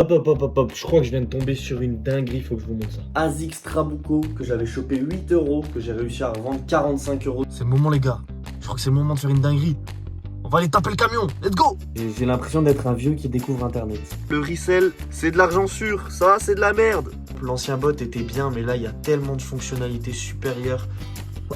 Hop, je crois que je viens de tomber sur une dinguerie, faut que je vous montre ça. ASICS Trabuco que j'avais chopé 8 euros, que j'ai réussi à revendre 45 euros. C'est le moment les gars, je crois que c'est le moment de faire une dinguerie. On va aller taper le camion, let's go. J'ai l'impression d'être un vieux qui découvre internet. Le resell, c'est de l'argent sûr, ça c'est de la merde. L'ancien bot était bien mais là il y a tellement de fonctionnalités supérieures.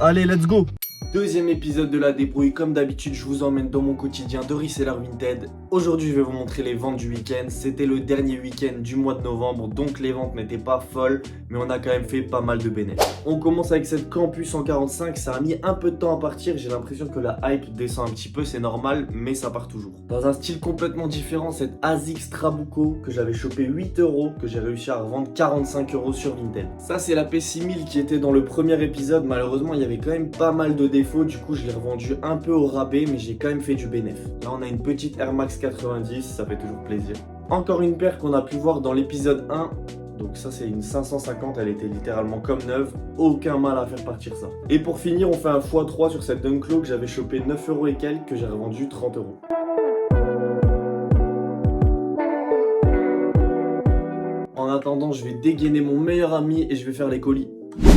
Allez, let's go. Deuxième épisode de la débrouille, comme d'habitude je vous emmène dans mon quotidien de reseller Vinted. Aujourd'hui je vais vous montrer les ventes du week-end. C'était le dernier week-end du mois de novembre, donc les ventes n'étaient pas folles, mais on a quand même fait pas mal de bénéfices. On commence avec cette Campus 145, ça a mis un peu de temps à partir, j'ai l'impression que la hype descend un petit peu, c'est normal, mais ça part toujours. Dans un style complètement différent, cette ASICS Trabuco que j'avais chopé 8 euros, que j'ai réussi à revendre 45 euros sur Vinted. Ça c'est la P6000 qui était dans le premier épisode, malheureusement il y avait quand même pas mal de défauts. Du coup je l'ai revendu un peu au rabais, mais j'ai quand même fait du bénéf. Là on a une petite Air Max 90, ça fait toujours plaisir. Encore une paire qu'on a pu voir dans l'épisode 1. Donc ça c'est une 550, elle était littéralement comme neuve. Aucun mal à faire partir ça. Et pour finir on fait un x3 sur cette Dunklo que j'avais chopé 9 euros et quelques, que j'ai revendu 30 euros. En attendant je vais dégainer mon meilleur ami et je vais faire les colis.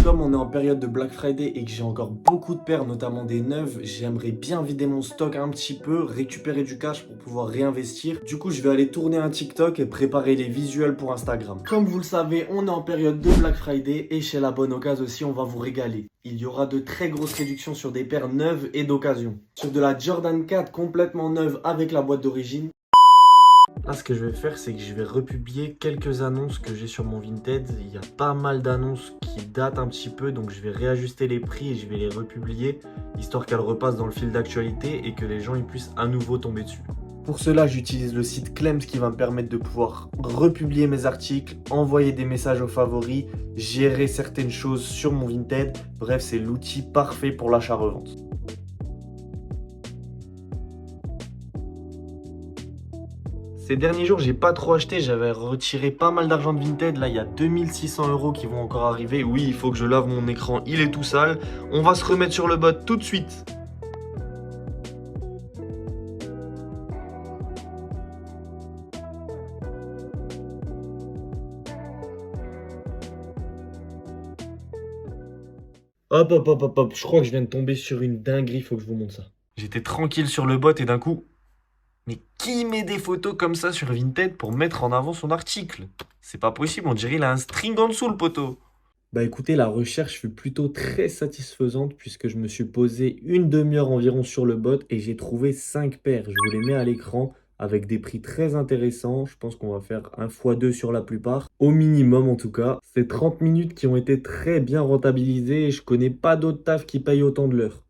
Comme on est en période de Black Friday et que j'ai encore beaucoup de paires, notamment des neuves, j'aimerais bien vider mon stock un petit peu, récupérer du cash pour pouvoir réinvestir. Du coup, je vais aller tourner un TikTok et préparer les visuels pour Instagram. Comme vous le savez, on est en période de Black Friday et chez La Bonne Occasion aussi, on va vous régaler. Il y aura de très grosses réductions sur des paires neuves et d'occasion. Sur de la Jordan 4 complètement neuve avec la boîte d'origine. Là, ce que je vais faire, c'est que je vais republier quelques annonces que j'ai sur mon Vinted. Il y a pas mal d'annonces qui datent un petit peu, donc je vais réajuster les prix et je vais les republier, histoire qu'elles repassent dans le fil d'actualité et que les gens ils puissent à nouveau tomber dessus. Pour cela, j'utilise le site Clems qui va me permettre de pouvoir republier mes articles, envoyer des messages aux favoris, gérer certaines choses sur mon Vinted. Bref, c'est l'outil parfait pour l'achat-revente. Ces derniers jours, j'ai pas trop acheté, j'avais retiré pas mal d'argent de Vinted. Là, il y a 2600 euros qui vont encore arriver. Oui, il faut que je lave mon écran, il est tout sale. On va se remettre sur le bot tout de suite. Hop, je crois que je viens de tomber sur une dinguerie, faut que je vous montre ça. J'étais tranquille sur le bot et d'un coup... Mais qui met des photos comme ça sur Vinted pour mettre en avant son article? C'est pas possible, on dirait il a un string en dessous le poteau. Bah écoutez, la recherche fut plutôt très satisfaisante puisque je me suis posé une demi-heure environ sur le bot et j'ai trouvé 5 paires. Je vous les mets à l'écran avec des prix très intéressants. Je pense qu'on va faire un x2 sur la plupart, au minimum en tout cas. C'est 30 minutes qui ont été très bien rentabilisées et je connais pas d'autres tafs qui payent autant de l'heure.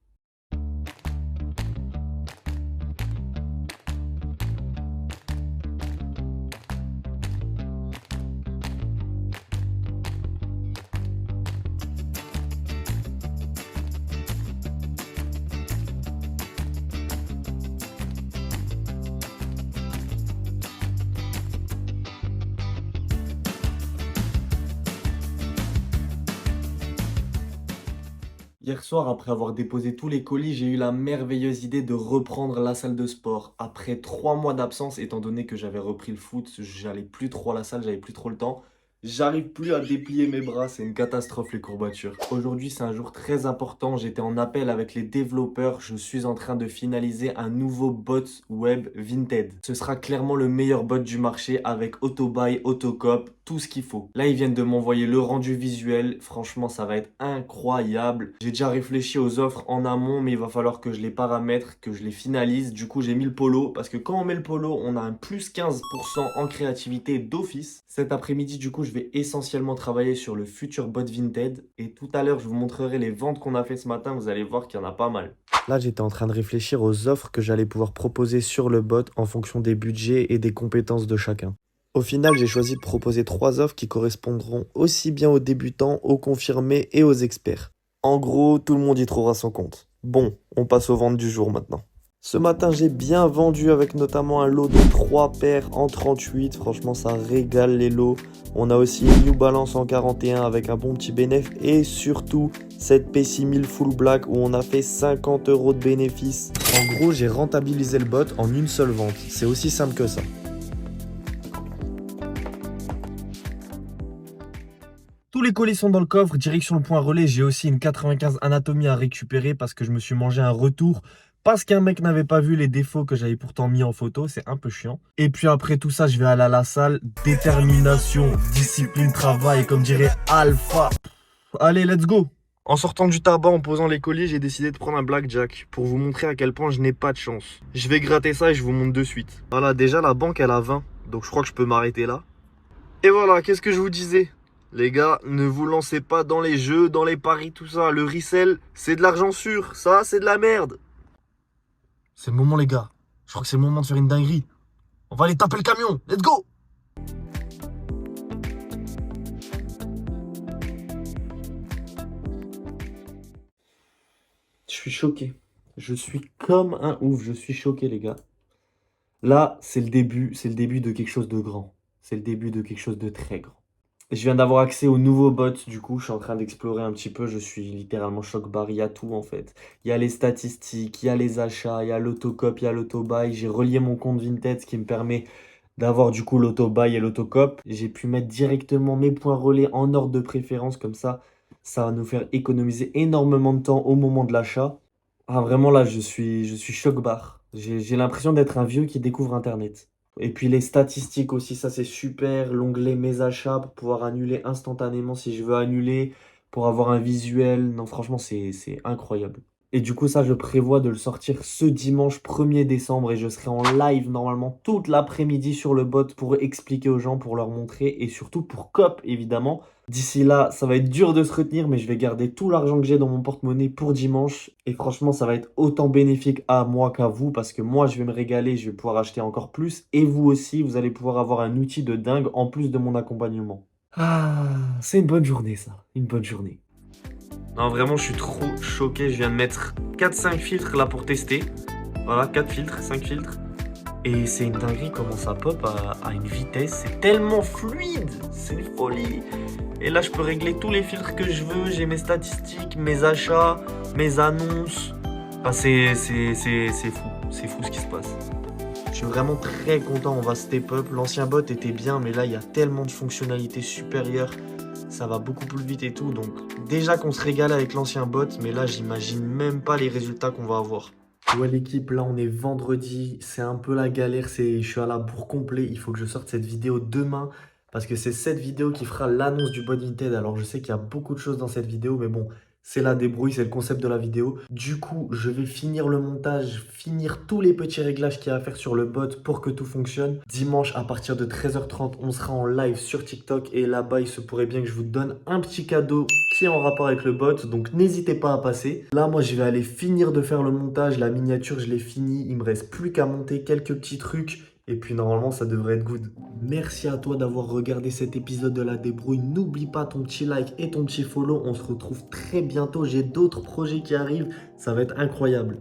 Hier soir, après avoir déposé tous les colis, j'ai eu la merveilleuse idée de reprendre la salle de sport. Après 3 mois d'absence, étant donné que j'avais repris le foot, j'allais plus trop à la salle, j'avais plus trop le temps. J'arrive plus à déplier mes bras, c'est une catastrophe les courbatures. Aujourd'hui, c'est un jour très important, j'étais en appel avec les développeurs, je suis en train de finaliser un nouveau bot web Vinted. Ce sera clairement le meilleur bot du marché avec Autobuy, Autocop, tout ce qu'il faut. Là, ils viennent de m'envoyer le rendu visuel, franchement, ça va être incroyable. J'ai déjà réfléchi aux offres en amont, mais il va falloir que je les paramètre, que je les finalise. Du coup, j'ai mis le polo, parce que quand on met le polo, on a un plus 15% en créativité d'office. Cet après-midi, du coup, je vais essentiellement travailler sur le futur bot Vinted. Et tout à l'heure, je vous montrerai les ventes qu'on a fait ce matin. Vous allez voir qu'il y en a pas mal. Là, j'étais en train de réfléchir aux offres que j'allais pouvoir proposer sur le bot en fonction des budgets et des compétences de chacun. Au final, j'ai choisi de proposer 3 offres qui correspondront aussi bien aux débutants, aux confirmés et aux experts. En gros, tout le monde y trouvera son compte. Bon, on passe aux ventes du jour maintenant. Ce matin, j'ai bien vendu avec notamment un lot de 3 paires en 38. Franchement, ça régale les lots. On a aussi une New Balance en 41 avec un bon petit bénéfice. Et surtout, cette P6000 Full Black où on a fait 50 euros de bénéfice. En gros, j'ai rentabilisé le bot en une seule vente. C'est aussi simple que ça. Tous les colis sont dans le coffre, direction le point relais. J'ai aussi une 95 anatomie à récupérer parce que je me suis mangé un retour. Parce qu'un mec n'avait pas vu les défauts que j'avais pourtant mis en photo, c'est un peu chiant. Et puis après tout ça, je vais aller à la salle. Détermination, discipline, travail, comme dirait Alpha. Allez, let's go! En sortant du tabac, en posant les colis, j'ai décidé de prendre un blackjack pour vous montrer à quel point je n'ai pas de chance. Je vais gratter ça et je vous montre de suite. Voilà, déjà la banque elle a 20, donc je crois que je peux m'arrêter là. Et voilà, qu'est-ce que je vous disais? Les gars, ne vous lancez pas dans les jeux, dans les paris, tout ça. Le resell, c'est de l'argent sûr. Ça, c'est de la merde. C'est le moment, les gars. Je crois que c'est le moment de faire une dinguerie. On va aller taper le camion. Let's go! Je suis choqué. Je suis comme un ouf. Je suis choqué, les gars. Là, c'est le début de quelque chose de grand. C'est le début de quelque chose de très grand. Je viens d'avoir accès au nouveau bot, du coup, je suis en train d'explorer un petit peu. Je suis littéralement choc-barre. Il y a tout, en fait. Il y a les statistiques, il y a les achats, il y a l'autocop, il y a l'autobuy. J'ai relié mon compte Vinted, ce qui me permet d'avoir du coup l'autobuy et l'autocop. J'ai pu mettre directement mes points relais en ordre de préférence, comme ça va nous faire économiser énormément de temps au moment de l'achat. Ah, vraiment, là, je suis choc-barre. J'ai l'impression d'être un vieux qui découvre Internet. Et puis les statistiques aussi, ça c'est super. L'onglet mes achats pour pouvoir annuler instantanément si je veux annuler, pour avoir un visuel. Non, franchement, c'est incroyable. Et du coup, ça, je prévois de le sortir ce dimanche 1er décembre et je serai en live normalement toute l'après-midi sur le bot pour expliquer aux gens, pour leur montrer et surtout pour COP évidemment. D'ici là, ça va être dur de se retenir, mais je vais garder tout l'argent que j'ai dans mon porte-monnaie pour dimanche. Et franchement, ça va être autant bénéfique à moi qu'à vous parce que moi, je vais me régaler, je vais pouvoir acheter encore plus. Et vous aussi, vous allez pouvoir avoir un outil de dingue en plus de mon accompagnement. Ah, c'est une bonne journée ça, une bonne journée. Non, vraiment, je suis trop choqué. Je viens de mettre 4-5 filtres là pour tester. Voilà, 4 filtres, 5 filtres. Et c'est une dinguerie comment ça pop à une vitesse. C'est tellement fluide. C'est une folie. Et là, je peux régler tous les filtres que je veux. J'ai mes statistiques, mes achats, mes annonces. Enfin, c'est fou. C'est fou ce qui se passe. Je suis vraiment très content. On va step up. L'ancien bot était bien, mais là, il y a tellement de fonctionnalités supérieures. Ça va beaucoup plus vite et tout. Donc, déjà qu'on se régale avec l'ancien bot, mais là, j'imagine même pas les résultats qu'on va avoir. Ouais l'équipe, là on est vendredi, c'est un peu la galère, je suis à la bourre complet, il faut que je sorte cette vidéo demain parce que c'est cette vidéo qui fera l'annonce du bot Vinted. Alors je sais qu'il y a beaucoup de choses dans cette vidéo, mais bon, c'est la débrouille, c'est le concept de la vidéo. Du coup, je vais finir le montage, finir tous les petits réglages qu'il y a à faire sur le bot pour que tout fonctionne. Dimanche, à partir de 13h30, on sera en live sur TikTok et là-bas, il se pourrait bien que je vous donne un petit cadeau qui est en rapport avec le bot, donc n'hésitez pas à passer. Là, moi, je vais aller finir de faire le montage, la miniature, je l'ai fini, il me reste plus qu'à monter quelques petits trucs. Et puis normalement, ça devrait être good. Merci à toi d'avoir regardé cet épisode de La Débrouille. N'oublie pas ton petit like et ton petit follow. On se retrouve très bientôt. J'ai d'autres projets qui arrivent. Ça va être incroyable.